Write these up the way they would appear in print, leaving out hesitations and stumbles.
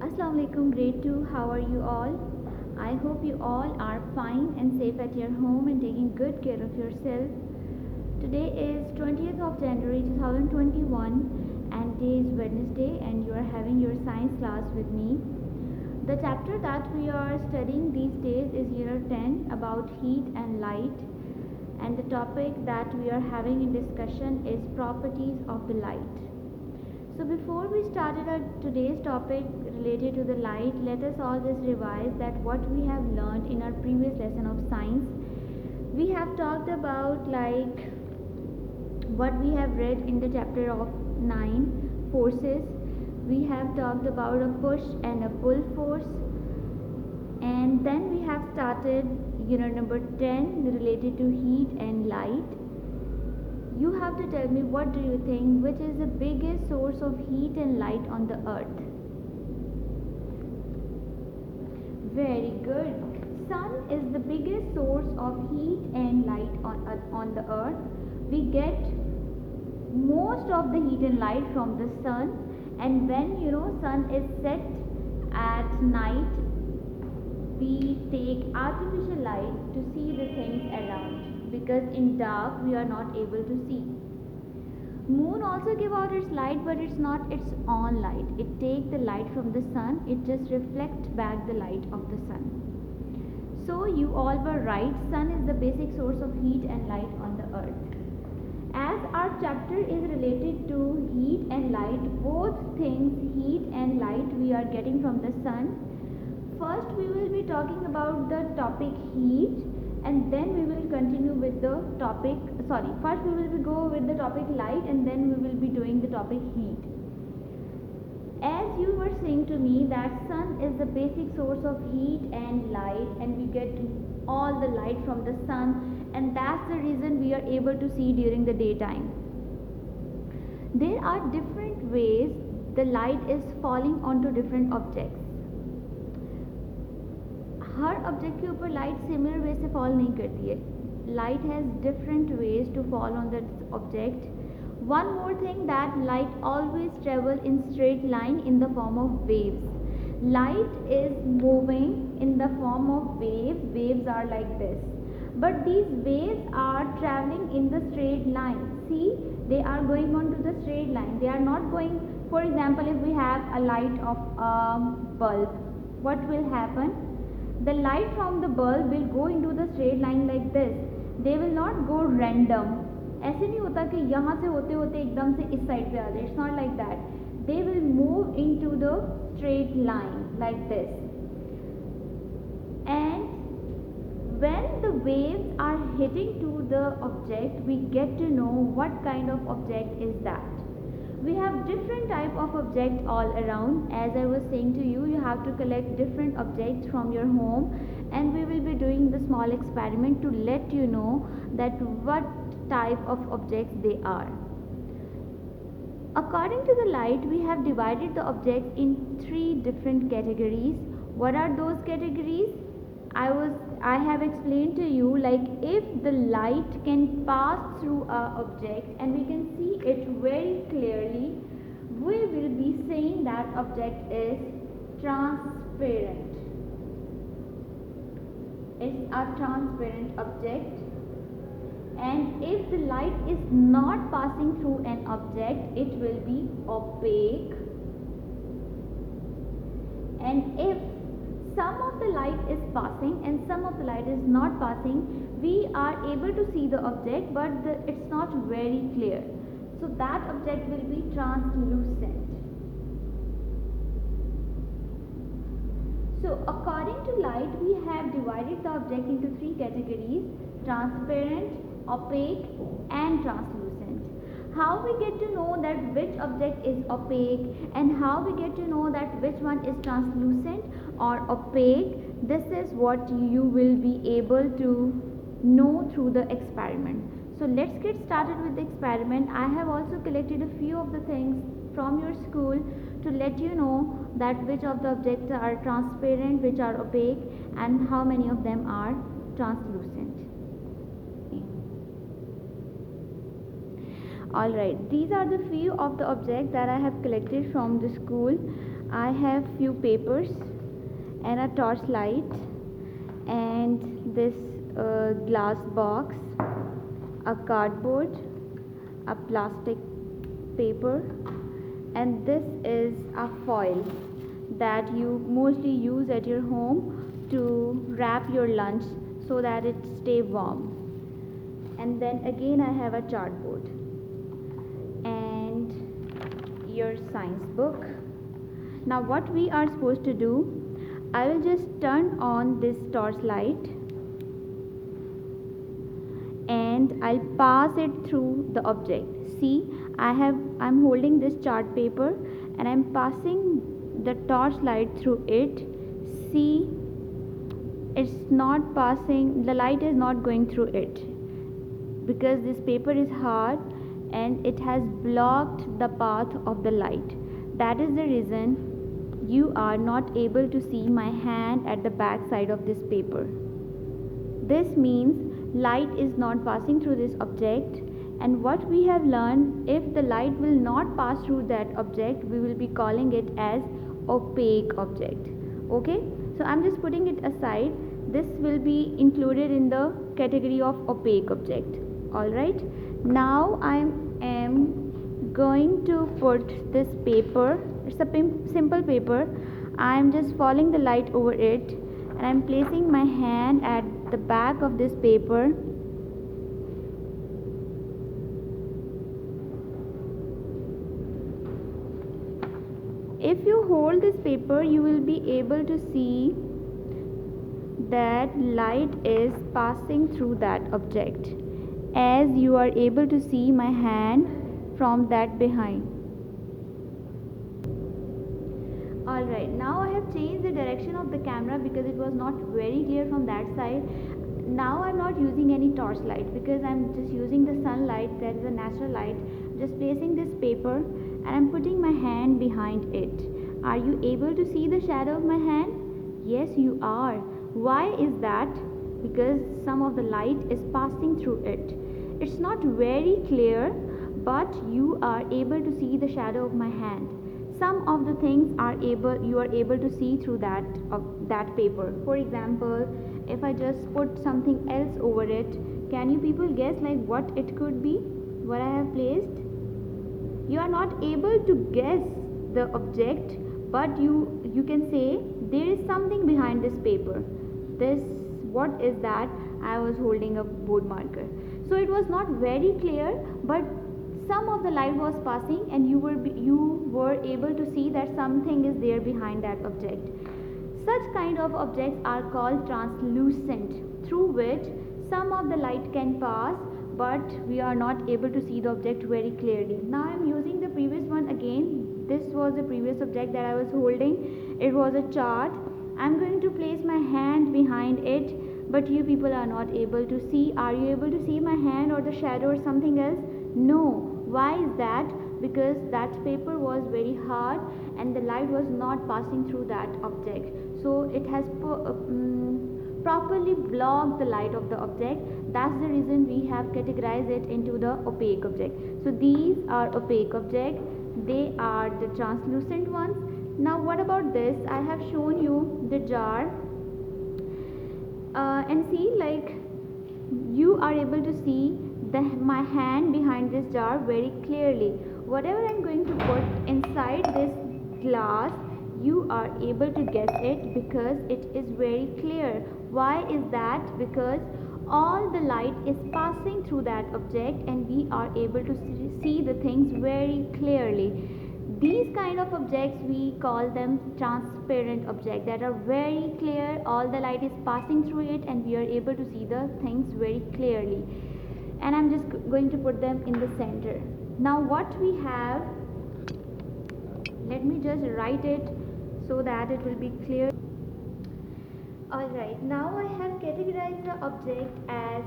Assalamu alaikum, grade 2. How are you all? I hope you all are fine and safe at your home and taking good care of yourself. Today is 20th of January 2021 and today is Wednesday and you are having your science class with me. The chapter that we are studying these days is year 10 about heat and light, and the topic that we are having in discussion is properties of the light. So before we started our today's topic related to the light, let us all just revise that what we have learned in our previous lesson of science. We have talked about like what we have read in the chapter of 9 forces. We have talked about a push and a pull force, and then we have started unit number 10 related to heat and light. You have to tell me, what do you think, which is the biggest source of heat and light on the earth? Very good. Sun is the biggest source of heat and light on the earth. We get most of the heat and light from the sun, and when sun is set at night, we take artificial light to see the things around, because in dark we are not able to see. Moon also give out its light, but it's not its own light. It takes the light from the sun, it just reflects back the light of the sun. So you all were right, sun is the basic source of heat and light on the earth. As our chapter is related to heat and light, both things, heat and light, we are getting from the sun. First we will be talking about the topic heat, and then we will continue with the topic, first we will go with the topic light, and then we will be doing the topic heat. As you were saying to me that sun is the basic source of heat and light, and we get all the light from the sun, and that's the reason we are able to see during the daytime. There are different ways the light is falling onto different objects. Her object के ऊपर light similar way से fall नहीं करती है. Light has different ways to fall on that object. One more thing, that light always travel in straight line in the form of waves. Light is moving in the form of waves. Waves are like this, but these waves are traveling in the straight line. See, they are going on to the straight line. They are not going, for example, if we have a light of a bulb, what will happen? The light from the bulb will go into the straight line like this. They will not go random. ऐसे नहीं होता कि यहाँ से होते होते एकदम से इस साइड पे आ जाए. It's not like that. They will move into the straight line like this. And when the waves are hitting to the object, we get to know what kind of object is that. We have different type of object all around. As I was saying to you, you have to collect different objects from your home, and we will be doing the small experiment to let you know that what type of objects they are. According to the light, we have divided the objects in 3 different categories. What are those categories? I have explained to you, like if the light can pass through an object and we can see it very clearly, we will be saying that object is transparent. It's a transparent object. And if the light is not passing through an object, it will be opaque. And if some of the light is passing and some of the light is not passing, we are able to see the object, but it's not very clear. So that object will be translucent. So according to light, we have divided the object into 3 categories: transparent, opaque and translucent. How we get to know that which object is opaque, and how we get to know that which one is translucent or opaque, this is what you will be able to know through the experiment. So let's get started with the experiment. I have also collected a few of the things from your school to let you know that which of the objects are transparent, which are opaque, and how many of them are translucent. Alright, these are the few of the objects that I have collected from the school. I have few papers and a torchlight and this glass box, a cardboard, a plastic paper, and this is a foil that you mostly use at your home to wrap your lunch so that it stay warm. And then again I have a chartboard and your science book. Now what we are supposed to do, I will just turn on this torchlight and I'll pass it through the object. See, I'm holding this chart paper and I'm passing the torchlight through it. See, it's not passing, the light is not going through it because this paper is hard and it has blocked the path of the light. That is the reason you are not able to see my hand at the back side of this paper. This means light is not passing through this object, and what we have learned, if the light will not pass through that object, we will be calling it as opaque object. Okay, so I'm just putting it aside. This will be included in the category of opaque object. Alright, now I am going to put this paper, it's a simple paper, I am just following the light over it and I am placing my hand at the back of this paper. If you hold this paper, you will be able to see that light is passing through that object, as you are able to see my hand from that behind. Alright, now I have changed the direction of the camera because it was not very clear from that side. Now I'm not using any torchlight because I'm just using the sunlight, that is a natural light. I'm just placing this paper and I'm putting my hand behind it. Are you able to see the shadow of my hand? Yes, you are. Why is that? Because some of the light is passing through it. It's not very clear, but you are able to see the shadow of my hand. Some of the things you are able to see through that paper. For example, if I just put something else over it, can you people guess like what it could be, what I have placed? You are not able to guess the object, but you can say there is something behind this paper. What is that? I was holding a board marker. So it was not very clear, but some of the light was passing and you were able to see that something is there behind that object. Such kind of objects are called translucent, through which some of the light can pass, but we are not able to see the object very clearly. Now I am using the previous one again. This was the previous object that I was holding. It was a chart. I am going to place my hand behind it, but you people are not able to see. Are you able to see my hand or the shadow or something else? No. Why is that? Because that paper was very hard and the light was not passing through that object. So it has properly blocked the light of the object. That's the reason we have categorized it into the opaque object. So these are opaque objects. They are the translucent ones. Now what about this? I have shown you the jar and see, like, you are able to see my hand behind this jar very clearly. Whatever I'm going to put inside this glass, you are able to guess it because it is very clear. Why is that? Because all the light is passing through that object and we are able to see the things very clearly. These kind of objects, we call them transparent objects, that are very clear. All the light is passing through it and we are able to see the things very clearly. And I'm just going to put them in the center. Now what we have, let me just write it so that it will be clear. Alright, now I have categorized the object as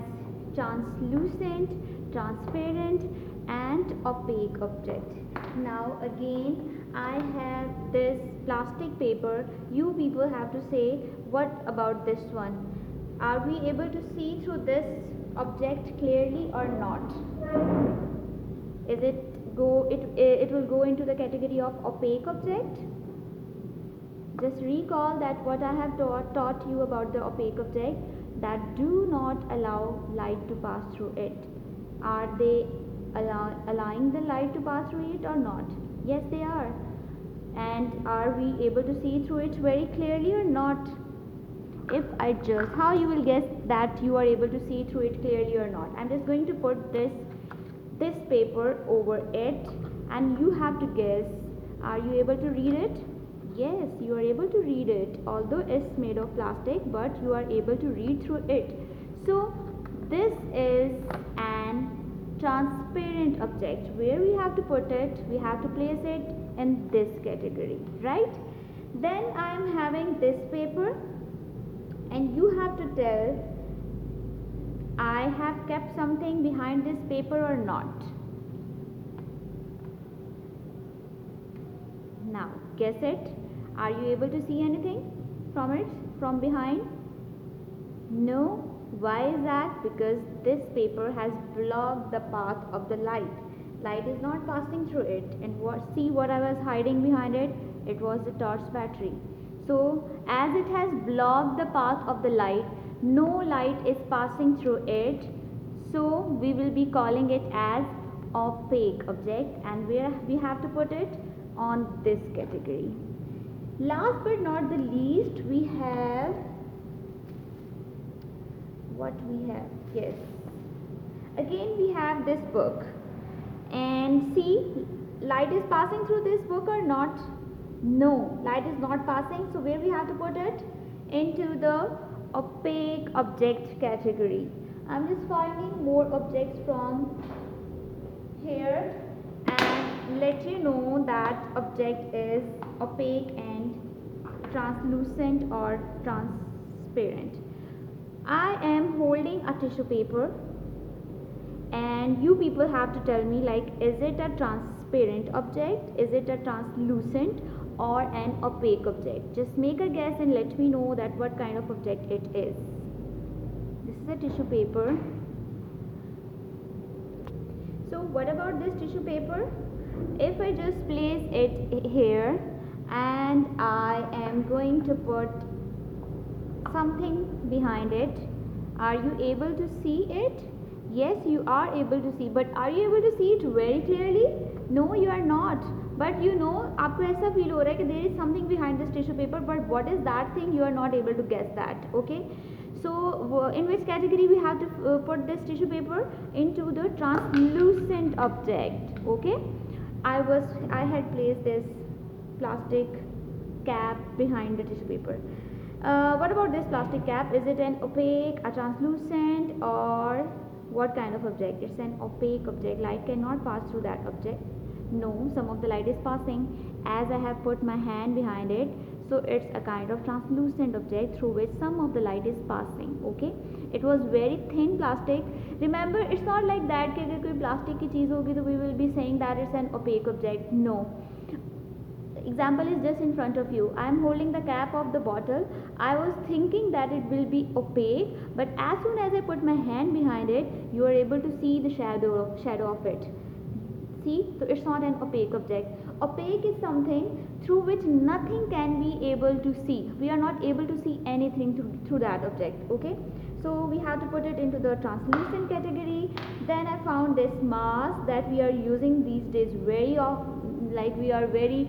translucent, transparent and opaque object. Now again I have this plastic paper. You people have to say what about this one. Are we able to see through this object clearly or not? It will go into the category of opaque object. Just recall that what I have taught you about the opaque object that do not allow light to pass through it. Are they allowing the light to pass through it or not? Yes, they are. And are we able to see through it very clearly or not? If I just, how you will guess that you are able to see through it clearly or not? I'm just going to put this paper over it, and you have to guess, are you able to read it? Yes, you are able to read it, although it's made of plastic, but you are able to read through it. So this is an transparent object. Where we have to put it? We have to place it in this category, right? Then I am having this paper, and you have to tell, I have kept something behind this paper or not. Now guess it. Are you able to see anything from it, from behind? No. Why is that? Because this paper has blocked the path of the light. Light is not passing through it. And see what I was hiding behind it? It was the torch battery. So as it has blocked the path of the light, no light is passing through it. So we will be calling it as opaque object, and where we have to put it? On this category. Last but not the least, we have what we have. Yes, again we have this book, and see, light is passing through this book or not? No, light is not passing. So where we have to put it? Into the opaque object category. I'm just finding more objects from here and let you know that object is opaque and translucent or transparent. I am holding a tissue paper, and you people have to tell me, like, is it a transparent object, is it a translucent, or an opaque object? Just make a guess and let me know that what kind of object it is. This is a tissue paper. So what about this tissue paper? If I just place it here and I am going to put something behind it, are you able to see it? Yes, you are able to see, but are you able to see it very clearly? No, you are not. But you know, आपको ऐसा feel हो रहा है कि there is something behind this tissue paper, but what is that thing? You are not able to guess that. Okay. So in which category we have to put this tissue paper? Into the translucent object. Okay. I had placed this plastic cap behind the tissue paper. What about this plastic cap? Is it an opaque, a translucent, or what kind of object? It's an opaque object. Light cannot pass through that object. No, some of the light is passing as I have put my hand behind it. So it's a kind of translucent object through which some of the light is passing. Okay, it was very thin plastic. Remember, it's not like that कि अगर कोई plastic की चीज़ होगी तो we will be saying that it's an opaque object. No. Example is just in front of you. I am holding the cap of the bottle. I was thinking that it will be opaque, but as soon as I put my hand behind it, you are able to see the shadow of it. See, so it's not an opaque object. Opaque is something through which nothing can be able to see. We are not able to see anything through that object. Okay, so we have to put it into the translucent category. Then I found this mask that we are using these days very often. Like, we are very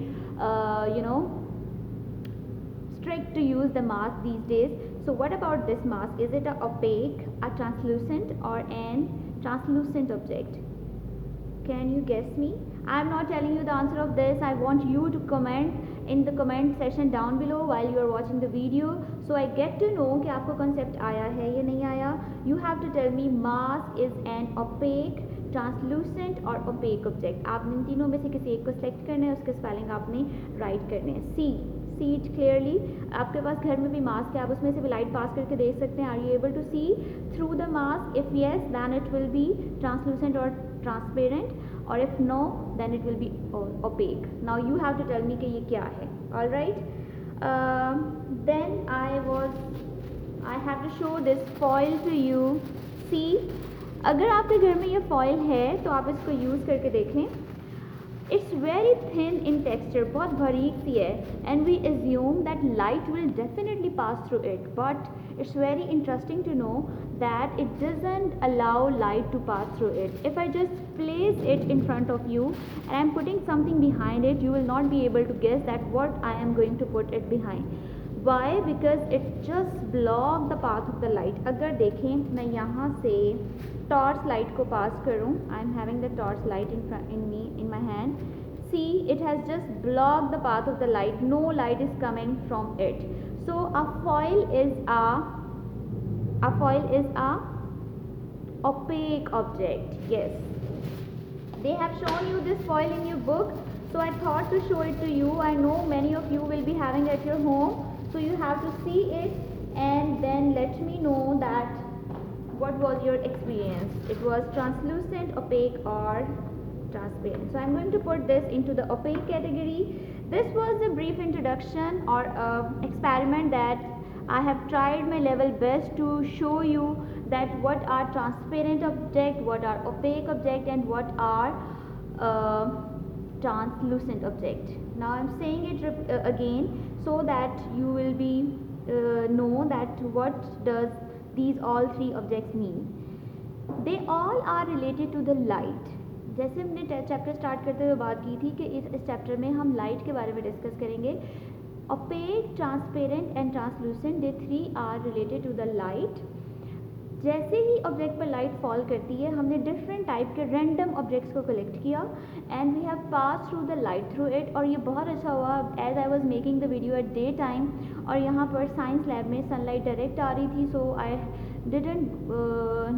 strict to use the mask these days. So what about this mask? Is it a opaque, a translucent, or an translucent object? Can you guess me? I am not telling you the answer of this. I want you to comment in the comment section down below while you are watching the video, so I get to know कि आपको concept आया है या नहीं आया. You have to tell me mask is an opaque, translucent और opaque object. आपने इन तीनों में से किसी एक को select करना है, उसके spelling आपने write करने हैं. See it clearly. आपके पास घर में भी mask है, आप उसमें से भी light pass करके देख सकते हैं. Are you able to see through the mask? If yes, then it will be translucent or transparent, or if no, then it will be opaque. Now you have to tell me कि ये क्या है. All right. Then I have to show this foil to you. See, अगर आपके घर में ये foil है तो आप इसको use करके देखें. It's very thin in texture, बहुत बारीक सी है, and we assume that light will definitely pass through it, but it's very interesting to know that it doesn't allow light to pass through it. If I just place it in front of you and I'm putting something behind it, you will not be able to guess that what I am going to put it behind. Why? Because it just block the path of the light. अगर देखें मैं यहाँ से torch light को पास करूँ, I am having the torch light in my hand. See, it has just blocked the path of the light. No light is coming from it. So a foil is a opaque object. Yes, they have shown you this foil in your book, so I thought to show it to you. I know many of you will be having it at your home, so you have to see it and then let me know that what was your experience. It was translucent, opaque or transparent. So I'm going to put this into the opaque category. This was a brief introduction or experiment that I have tried my level best to show you that what are transparent object, what are opaque object, and what are translucent object. Now I'm saying it again so that you will be know that what does these all three objects mean. They all are related to the light. जैसे हमने chapter start करते हुए बात की थी कि इस chapter में हम लाइट के बारे में डिस्कस करेंगे. Opaque, transparent and translucent, they three are related to the light. जैसे ही ऑब्जेक्ट पर लाइट फॉल करती है, हमने डिफरेंट टाइप के रैंडम ऑब्जेक्ट्स को कलेक्ट किया and we have pass through the light through it. और ये बहुत अच्छा हुआ as I was making the video at day time, और यहाँ पर साइंस लैब में सनलाइट डायरेक्ट आ रही थी, so I didn't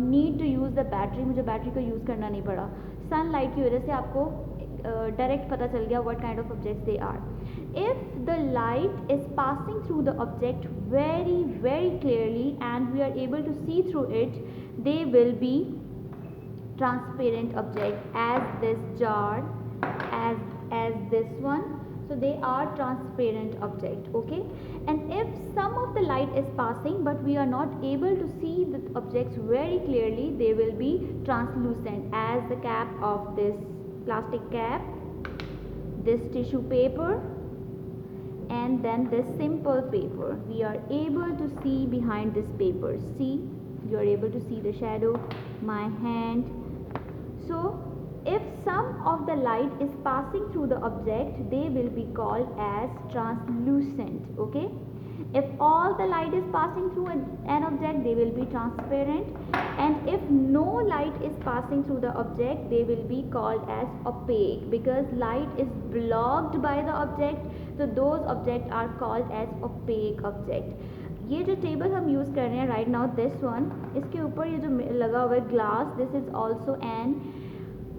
need to use the battery. मुझे बैटरी को यूज़ करना नहीं पड़ा. सनलाइट की वजह से आपको डायरेक्ट पता चल गया what kind of objects they are. If the light is passing through the object very clearly and we are able to see through it, they will be transparent object, as this jar, as this one. So they are transparent object. Okay, and if some of the light is passing but we are not able to see the objects very clearly, they will be translucent, as the cap of this plastic cap, this tissue paper, and then this simple paper. We are able to see behind this paper. See, you are able to see the shadow, my hand. So if some of the light is passing through the object, they will be called as translucent. Okay, if all the light is passing through an object, they will be transparent, and if no light is passing through the object, they will be called as opaque, because light is blocked by the object, so those objects are called as opaque object. ये जो table हम use कर रहे हैं right now, this one, इसके ऊपर ये जो लगा हुआ है glass, this is also an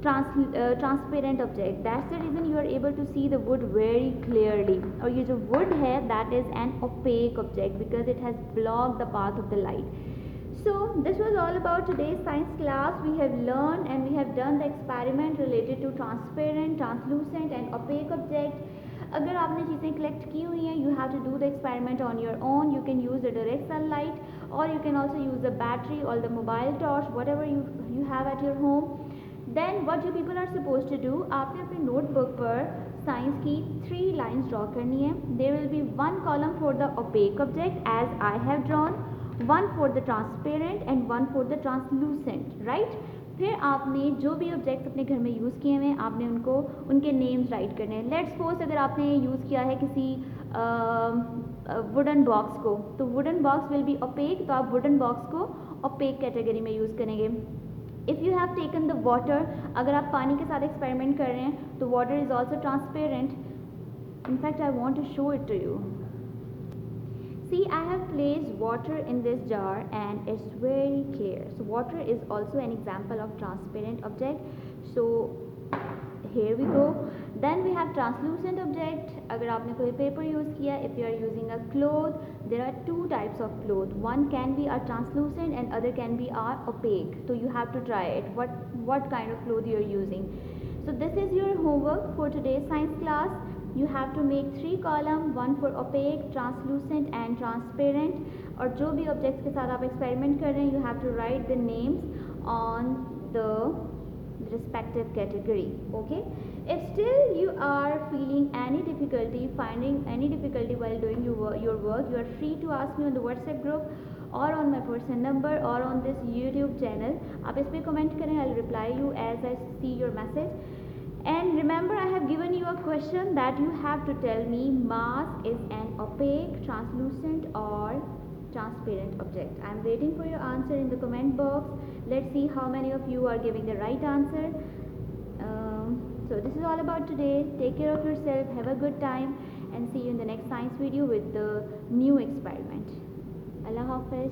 transparent object. That's the reason you are able to see the wood very clearly. और ये जो wood है, that is an opaque object because it has blocked the path of the light. So this was all about today's science class. We have learned and we have done the experiment related to transparent, translucent and opaque object. अगर आपने चीज़ें collect की हुई हैं, you have to do the experiment on your own. You can use the direct sunlight, or you can also use the battery or the mobile torch, whatever you have at your home. Then what you people are supposed to do, आपने अपनी notebook पर science की 3 lines draw करनी है. There will be 1 column for the opaque object as I have drawn, 1 for the transparent and 1 for the translucent, right? फिर आपने जो भी ऑब्जेक्ट अपने घर में यूज़ किए हुए हैं, आपने उनको उनके नेम्स राइट करने हैं. लेट्स सपोज अगर आपने यूज़ किया है किसी वुडन बॉक्स को, तो wooden box will be opaque, तो आप वुडन बॉक्स को ओपेक कैटेगरी में यूज़ करेंगे. If you have taken the water, अगर आप पानी के साथ एक्सपेरिमेंट कर रहे हैं, तो water is also transparent. In fact I want to show it to you. See, I have placed water in this jar and it's very clear. So water is also an example of transparent object. So here we go. Then we have translucent object. अगर आपने कोई paper use किया, if you are using a cloth, there are 2 types of cloth. One can be a translucent and other can be a opaque. So you have to try it. What kind of cloth you are using. So this is your homework for today's science class. You have to make 3 column, 1 for opaque, translucent and transparent. और जो भी objects के साथ आप experiment कर रहे हैं, you have to write the names on the respective category. Okay. If still you are feeling any difficulty, finding any difficulty while doing your work, you are free to ask me on the WhatsApp group or on my personal number or on this YouTube channel. आप इस पे comment करें, I'll reply you as I see your message. And remember, I have given you a question that you have to tell me mask is an opaque, translucent or transparent object. I am waiting for your answer in the comment box. Let's see how many of you are giving the right answer. So this is all about today. Take care of yourself, have a good time, and see you in the next science video with the new experiment. Allah Hafiz.